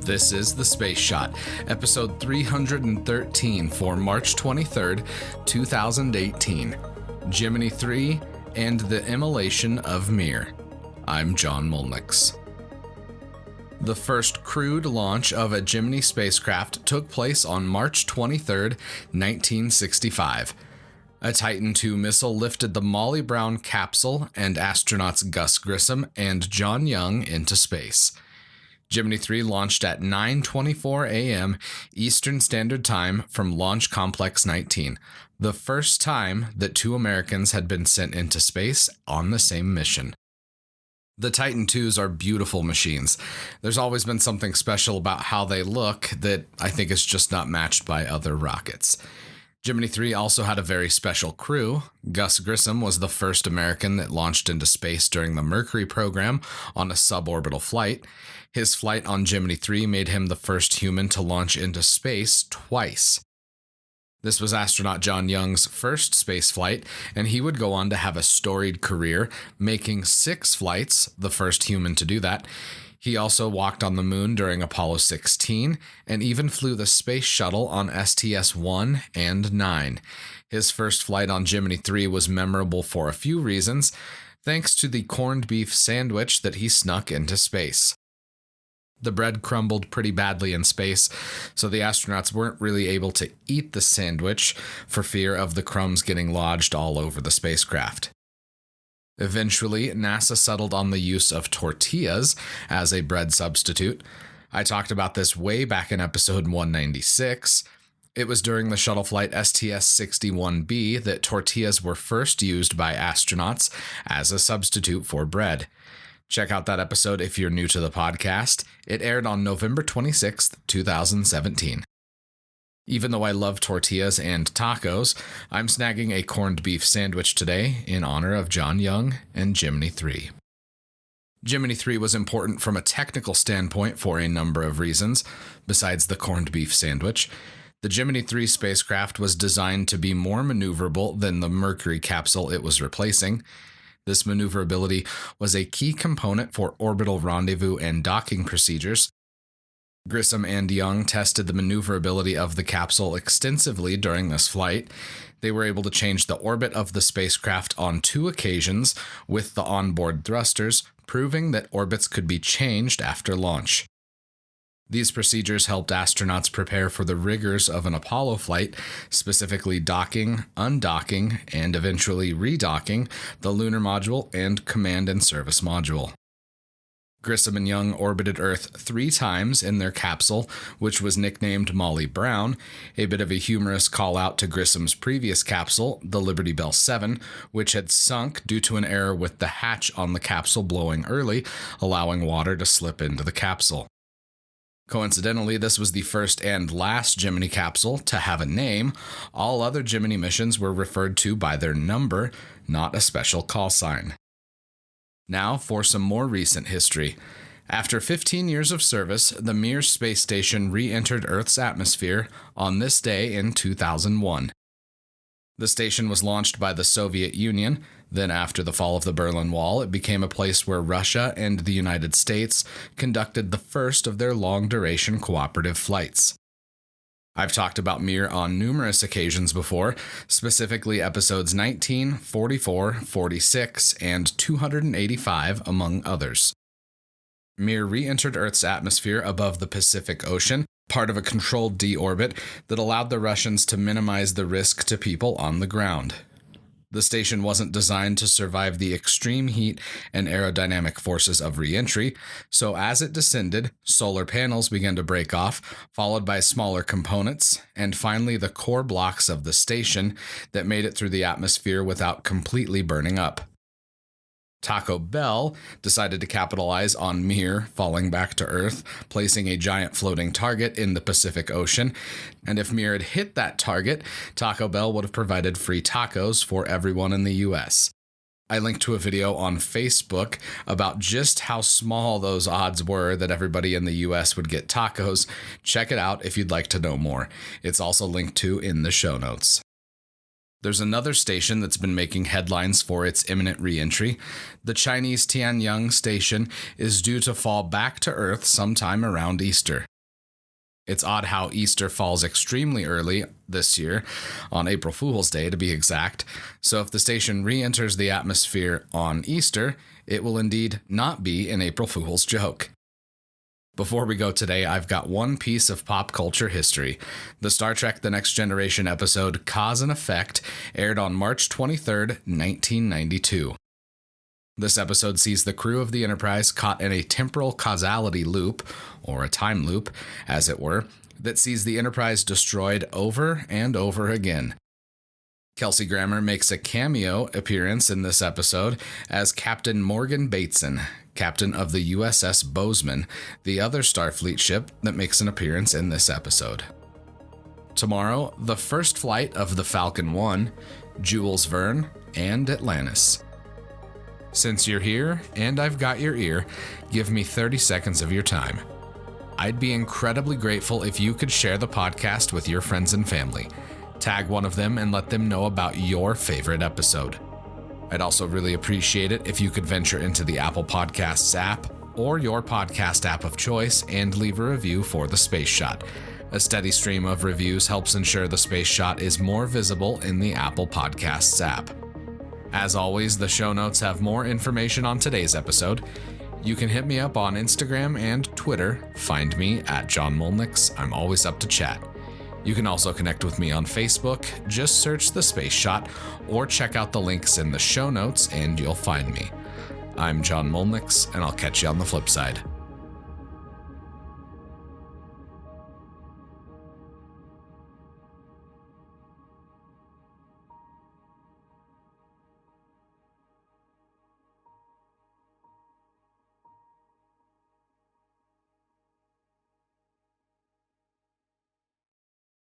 This is The Space Shot, episode 313 for March 23rd, 2018. Gemini 3 and the Immolation of Mir. I'm John Molnix. The first crewed launch of a Gemini spacecraft took place on March 23rd, 1965. A Titan II missile lifted the Molly Brown capsule and astronauts Gus Grissom and John Young into space. Gemini 3 launched at 9:24 a.m. Eastern Standard Time from Launch Complex 19, the first time that two Americans had been sent into space on the same mission. The Titan IIs are beautiful machines. There's always been something special about how they look that I think is just not matched by other rockets. Gemini 3 also had a very special crew. Gus Grissom was the first American that launched into space during the Mercury program on a suborbital flight. His flight on Gemini 3 made him the first human to launch into space twice. This was astronaut John Young's first space flight, and he would go on to have a storied career, making 6 flights, the first human to do that. He also walked on the moon during Apollo 16 and even flew the space shuttle on STS-1 and 9. His first flight on Gemini 3 was memorable for a few reasons, thanks to the corned beef sandwich that he snuck into space. The bread crumbled pretty badly in space, so the astronauts weren't really able to eat the sandwich for fear of the crumbs getting lodged all over the spacecraft. Eventually, NASA settled on the use of tortillas as a bread substitute. I talked about this way back in episode 196. It was during the shuttle flight STS-61B that tortillas were first used by astronauts as a substitute for bread. Check out that episode if you're new to the podcast. It aired on November 26th, 2017. Even though I love tortillas and tacos, I'm snagging a corned beef sandwich today in honor of John Young and Gemini 3. Gemini 3 was important from a technical standpoint for a number of reasons, besides the corned beef sandwich. The Gemini 3 spacecraft was designed to be more maneuverable than the Mercury capsule it was replacing. This maneuverability was a key component for orbital rendezvous and docking procedures. Grissom and Young tested the maneuverability of the capsule extensively during this flight. They were able to change the orbit of the spacecraft on 2 occasions with the onboard thrusters, proving that orbits could be changed after launch. These procedures helped astronauts prepare for the rigors of an Apollo flight, specifically docking, undocking, and eventually redocking the lunar module and command and service module. Grissom and Young orbited Earth 3 times in their capsule, which was nicknamed Molly Brown, a bit of a humorous call-out to Grissom's previous capsule, the Liberty Bell 7, which had sunk due to an error with the hatch on the capsule blowing early, allowing water to slip into the capsule. Coincidentally, this was the first and last Gemini capsule to have a name. All other Gemini missions were referred to by their number, not a special call sign. Now for some more recent history. After 15 years of service, the Mir space station re-entered Earth's atmosphere on this day in 2001. The station was launched by the Soviet Union. Then after the fall of the Berlin Wall, it became a place where Russia and the United States conducted the first of their long-duration cooperative flights. I've talked about Mir on numerous occasions before, specifically episodes 19, 44, 46, and 285, among others. Mir re-entered Earth's atmosphere above the Pacific Ocean, part of a controlled deorbit that allowed the Russians to minimize the risk to people on the ground. The station wasn't designed to survive the extreme heat and aerodynamic forces of re-entry, so as it descended, solar panels began to break off, followed by smaller components, and finally the core blocks of the station that made it through the atmosphere without completely burning up. Taco Bell decided to capitalize on Mir falling back to Earth, placing a giant floating target in the Pacific Ocean, and if Mir had hit that target, Taco Bell would have provided free tacos for everyone in the US. I linked to a video on Facebook about just how small those odds were that everybody in the US would get tacos. Check it out if you'd like to know more. It's also linked to in the show notes. There's another station that's been making headlines for its imminent re-entry. The Chinese Tianyang station is due to fall back to Earth sometime around Easter. It's odd how Easter falls extremely early this year, on April Fool's Day to be exact, so if the station re-enters the atmosphere on Easter, it will indeed not be an April Fool's joke. Before we go today, I've got one piece of pop culture history. The Star Trek The Next Generation episode Cause and Effect aired on March 23rd, 1992. This episode sees the crew of the Enterprise caught in a temporal causality loop, or a time loop, as it were, that sees the Enterprise destroyed over and over again. Kelsey Grammer makes a cameo appearance in this episode as Captain Morgan Bateson, captain of the USS Bozeman, the other Starfleet ship that makes an appearance in this episode. Tomorrow, the first flight of the Falcon 1, Jules Verne, and Atlantis. Since you're here, and I've got your ear, give me 30 seconds of your time. I'd be incredibly grateful if you could share the podcast with your friends and family. Tag one of them and let them know about your favorite episode. I'd also really appreciate it if you could venture into the Apple Podcasts app or your podcast app of choice and leave a review for The Space Shot. A steady stream of reviews helps ensure The Space Shot is more visible in the Apple Podcasts app. As always, the show notes have more information on today's episode. You can hit me up on Instagram and Twitter. Find me at John Molnix. I'm always up to chat. You can also connect with me on Facebook. Just search The Space Shot or check out the links in the show notes and you'll find me. I'm John Molnix, and I'll catch you on the flip side.